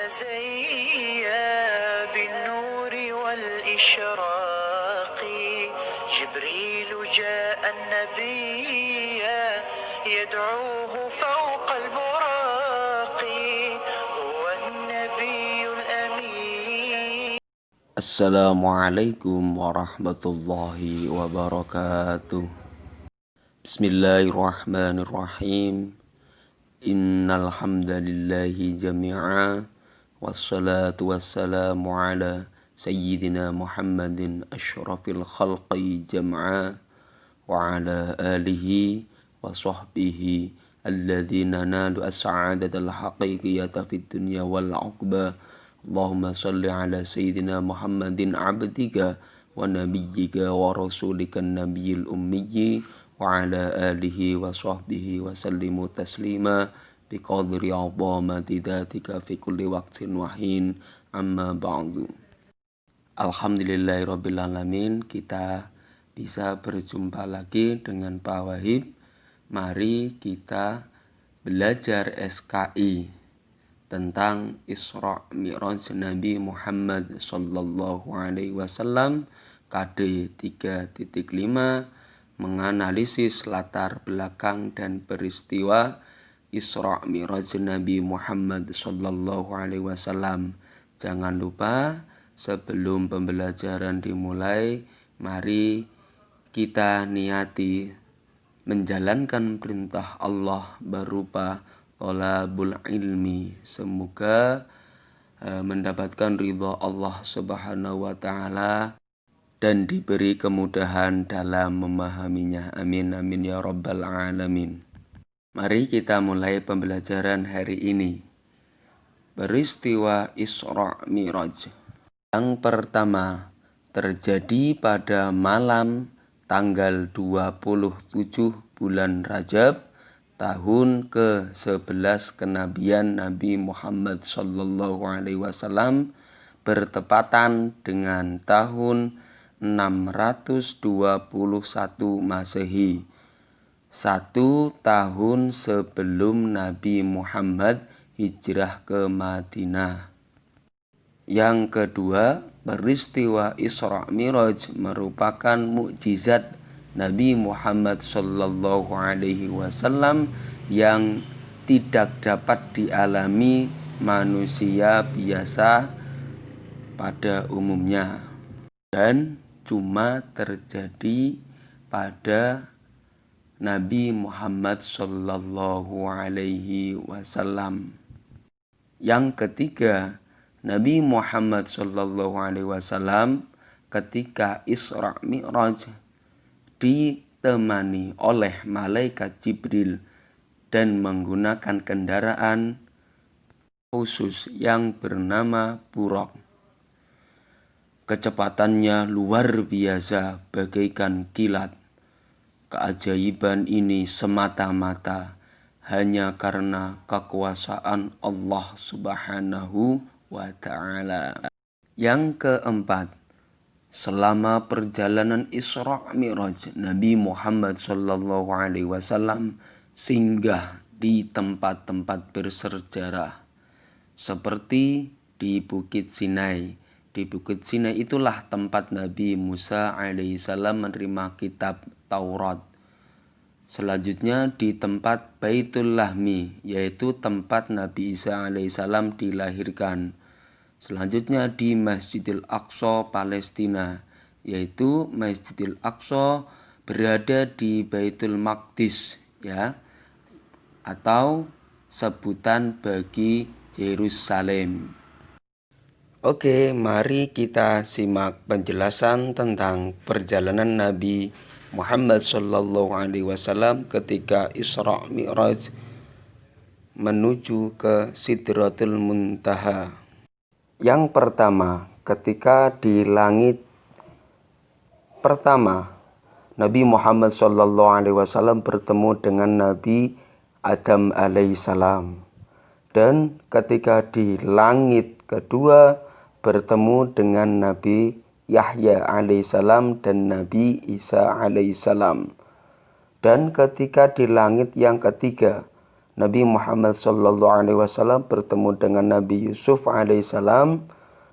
زكريا بالنور والإشراق جبريل جاء النبي يدعوه فوق البراق هو النبي الأمين. Assalamualaikum warahmatullahi wabarakatuh. Bismillahirrahmanirrahim. Innal hamdalillahi jami'a wassalatu wassalamu ala sayyidina Muhammadin asyrafil khalqi jam'a wa ala alihi wa sahbihi alladzina nalu as-sa'adatal haqiqiyata fid dunya wal 'uqba. Allahumma salli ala sayyidina Muhammadin abdika wa nabiyyika wa rasulika nabiyil ummiyyi wa ala alihi wa sahbihi wa sallimu taslima biqadri 'azamati dzatika fi kulli waqtin wa hin, amma ba'du. Alhamdulillahirabbil alamin, kita bisa berjumpa lagi dengan Pak Wahib. Mari kita belajar SKI tentang Isra Mi'raj Nabi Muhammad sallallahu alaihi wasallam KD 3.5, menganalisis latar belakang dan peristiwa Isra Mi'raj Nabi Muhammad sallallahu alaihi wasallam. Jangan lupa, sebelum pembelajaran dimulai, mari kita niati menjalankan perintah Allah berupa thalabul ilmi. Semoga mendapatkan ridha Allah Subhanahu wa taala dan diberi kemudahan dalam memahaminya. Amin amin ya rabbal alamin. Mari kita mulai pembelajaran hari ini. Peristiwa Isra Mi'raj. Yang pertama terjadi pada malam tanggal 27 bulan Rajab tahun ke-11 kenabian Nabi Muhammad sallallahu alaihi wasallam, bertepatan dengan tahun 621 Masehi, 1 tahun sebelum Nabi Muhammad hijrah ke Madinah. Yang kedua, peristiwa Isra Mi'raj merupakan mukjizat Nabi Muhammad sallallahu alaihi wasallam yang tidak dapat dialami manusia biasa pada umumnya dan cuma terjadi pada Nabi Muhammad sallallahu alaihi wasallam. Yang ketiga, Nabi Muhammad sallallahu alaihi wasallam ketika Isra Mi'raj ditemani oleh malaikat Jibril dan menggunakan kendaraan khusus yang bernama Buraq. Kecepatannya luar biasa bagaikan kilat. Keajaiban ini semata-mata hanya karena kekuasaan Allah Subhanahu wa ta'ala. Yang keempat, selama perjalanan Isra Mi'raj, Nabi Muhammad sallallahu alaihi wasallam singgah di tempat-tempat bersejarah seperti di Bukit Sinai. Di Bukit Sinai itulah tempat Nabi Musa alaihissalam menerima kitab Taurat. Selanjutnya di tempat Baitul Lahmi, yaitu tempat Nabi Isa alaihissalam dilahirkan. Selanjutnya di Masjidil Aqsa Palestina, yaitu Masjidil Aqsa berada di Baitul Maqdis, ya, atau sebutan bagi Yerusalem. Oke, mari kita simak penjelasan tentang perjalanan Nabi Muhammad sallallahu alaihi wasallam ketika Isra Mi'raj menuju ke Sidratul Muntaha. Yang pertama, ketika di langit pertama, Nabi Muhammad sallallahu alaihi wasallam bertemu dengan Nabi Adam alaihissalam. Dan ketika di langit kedua bertemu dengan Nabi Yahya alaihissalam dan Nabi Isa alaihissalam. Dan ketika di langit yang ketiga, Nabi Muhammad SAW bertemu dengan Nabi Yusuf alaihissalam,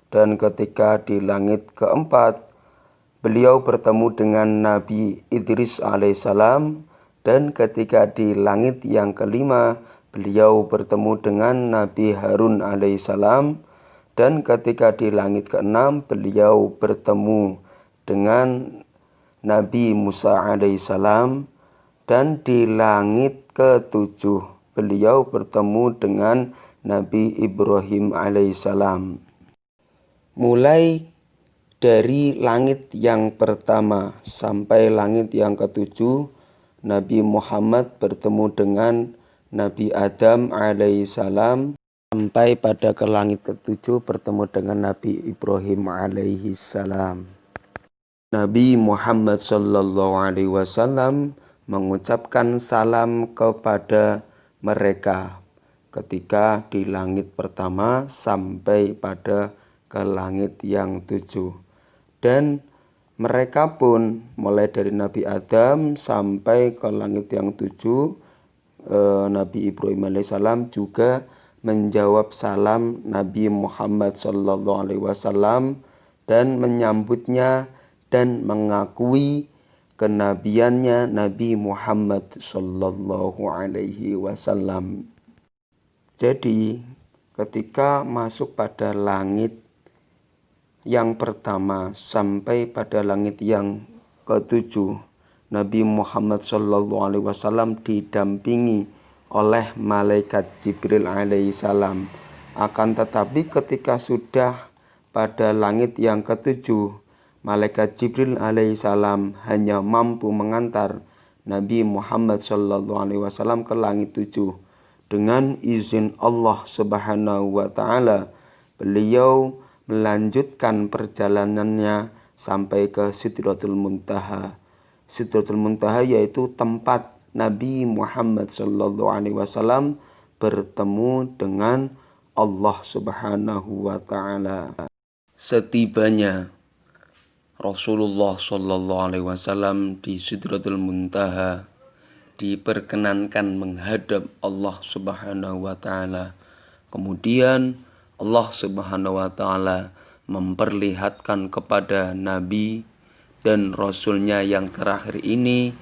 dan ketika di langit keempat beliau bertemu dengan Nabi Idris alaihissalam, dan ketika di langit yang kelima beliau bertemu dengan Nabi Harun alaihissalam, dan ketika di langit keenam beliau bertemu dengan Nabi Musa alaihissalam, dan di langit ketujuh beliau bertemu dengan Nabi Ibrahim alaihissalam. Mulai dari langit yang pertama sampai langit yang ketujuh, Nabi Muhammad bertemu dengan Nabi Adam alaihissalam, sampai pada ke langit ketujuh bertemu dengan Nabi Ibrahim alaihissalam. Nabi Muhammad SAW mengucapkan salam kepada mereka ketika di langit pertama sampai pada ke langit yang tujuh. Dan mereka pun mulai dari Nabi Adam sampai ke langit yang tujuh, Nabi Ibrahim alaihissalam juga menjawab salam Nabi Muhammad SAW dan menyambutnya dan mengakui kenabiannya Nabi Muhammad SAW. Jadi ketika masuk pada langit yang pertama sampai pada langit yang ketujuh, Nabi Muhammad SAW didampingi oleh malaikat Jibril alaihissalam. Akan tetapi ketika sudah pada langit yang ketujuh, malaikat Jibril alaihissalam hanya mampu mengantar Nabi Muhammad SAW ke langit tujuh. Dengan izin Allah Subhanahu wa Ta'ala, beliau melanjutkan perjalanannya sampai ke Sidratul Muntaha. Sidratul Muntaha yaitu tempat Nabi Muhammad SAW bertemu dengan Allah Subhanahu wa Ta'ala. Setibanya Rasulullah SAW di Sidratul Muntaha, diperkenankan menghadap Allah Subhanahu wa Ta'ala. Kemudian Allah Subhanahu wa Ta'ala memperlihatkan kepada Nabi dan Rasulnya yang terakhir ini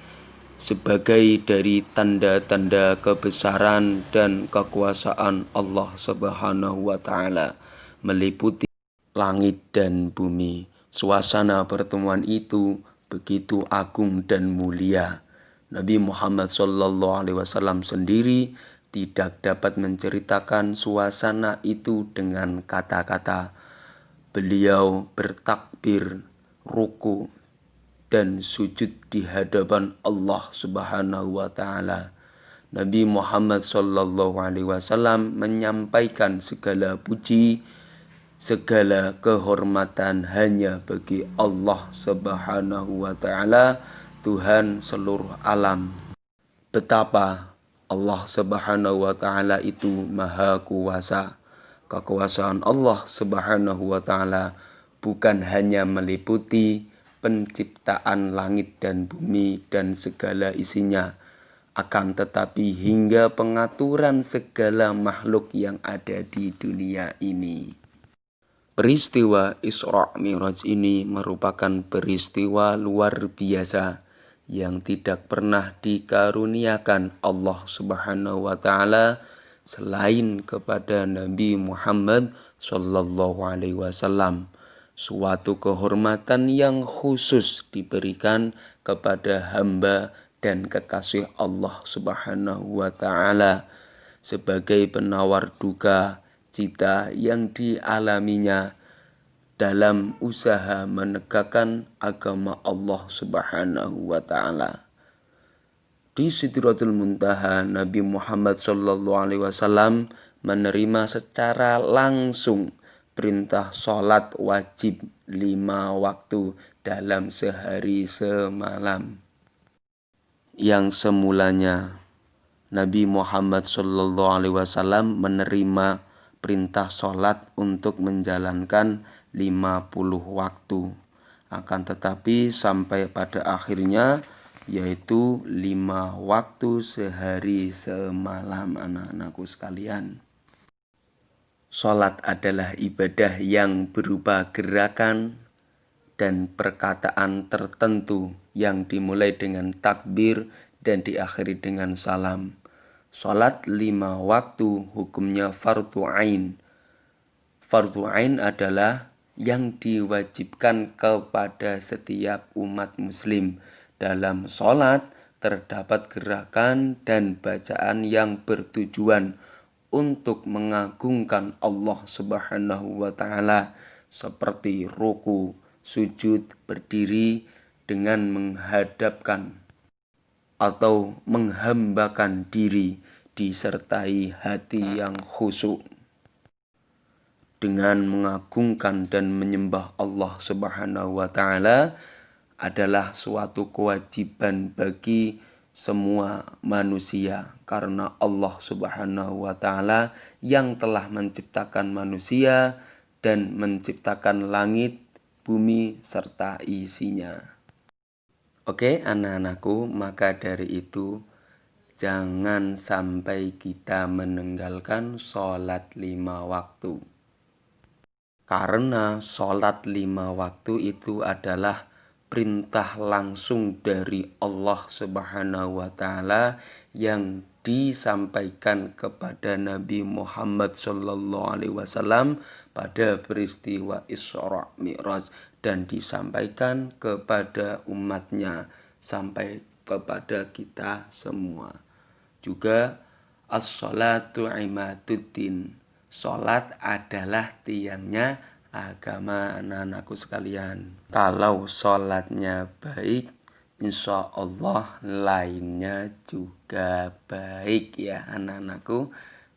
sebagai dari tanda-tanda kebesaran dan kekuasaan Allah Subhanahu wa Ta'ala, meliputi langit dan bumi. Suasana pertemuan itu begitu agung dan mulia. Nabi Muhammad SAW sendiri tidak dapat menceritakan suasana itu dengan kata-kata. Beliau bertakbir, ruku, dan sujud di hadapan Allah Subhanahu wa Ta'ala. Nabi Muhammad SAW menyampaikan segala puji, segala kehormatan hanya bagi Allah Subhanahu wa Ta'ala, Tuhan seluruh alam. Betapa Allah Subhanahu wa Ta'ala itu maha kuasa. Kekuasaan Allah Subhanahu wa Ta'ala bukan hanya meliputi penciptaan langit dan bumi dan segala isinya, akan tetapi hingga pengaturan segala makhluk yang ada di dunia ini. Peristiwa Isra Mi'raj ini merupakan peristiwa luar biasa yang tidak pernah dikaruniakan Allah Subhanahu wa Ta'ala selain kepada Nabi Muhammad SAW. Suatu kehormatan yang khusus diberikan kepada hamba dan kekasih Allah Subhanahu wa Ta'ala sebagai penawar duka cita yang dialaminya dalam usaha menegakkan agama Allah Subhanahu wa Ta'ala. Di Sidratul Muntaha, Nabi Muhammad SAW menerima secara langsung perintah sholat wajib 5 waktu dalam sehari semalam. Yang semulanya Nabi Muhammad SAW menerima perintah sholat untuk menjalankan 50 waktu. Akan tetapi sampai pada akhirnya yaitu 5 waktu sehari semalam anak-anakku sekalian. Sholat adalah ibadah yang berupa gerakan dan perkataan tertentu yang dimulai dengan takbir dan diakhiri dengan salam. Sholat 5 waktu hukumnya fardu ain. Fardu ain adalah yang diwajibkan kepada setiap umat muslim. Dalam sholat terdapat gerakan dan bacaan yang bertujuan untuk mengagungkan Allah Subhanahu wa Ta'ala, seperti ruku, sujud, berdiri dengan menghadapkan atau menghambakan diri disertai hati yang khusyuk. Dengan mengagungkan dan menyembah Allah Subhanahu wa Ta'ala adalah suatu kewajiban bagi semua manusia, karena Allah Subhanahu wa Ta'ala yang telah menciptakan manusia dan menciptakan langit, bumi serta isinya. Oke anak-anakku, maka dari itu jangan sampai kita meninggalkan sholat 5 waktu. Karena sholat 5 waktu itu adalah perintah langsung dari Allah Subhanahu wa Ta'ala yang disampaikan kepada Nabi Muhammad SAW pada peristiwa Isra Mi'raj dan disampaikan kepada umatnya sampai kepada kita semua. Juga as-sholatu imaduddin. Sholat adalah tiangnya agama anak-anakku sekalian. Kalau sholatnya baik, insya Allah lainnya juga baik ya anak-anakku.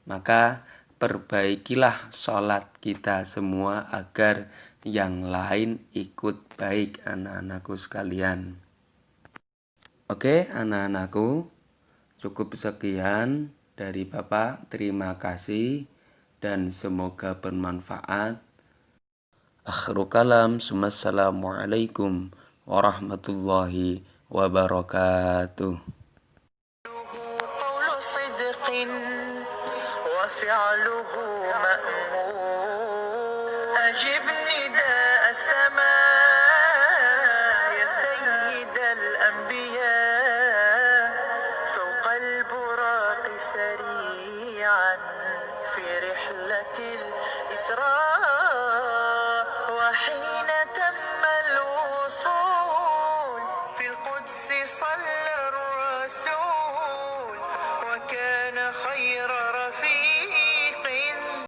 Maka perbaikilah sholat kita semua agar yang lain ikut baik anak-anakku sekalian. Oke anak-anakku, cukup sekian dari Bapak. Terima kasih dan semoga bermanfaat. Akhirul kalam, assalamualaikum warahmatullahi wabarakatuh. قول صدق وفعله مأمول أجب نداء السماء يا سيد الأنبياء فوق البراق سريعا في رحلة الإسراء وحين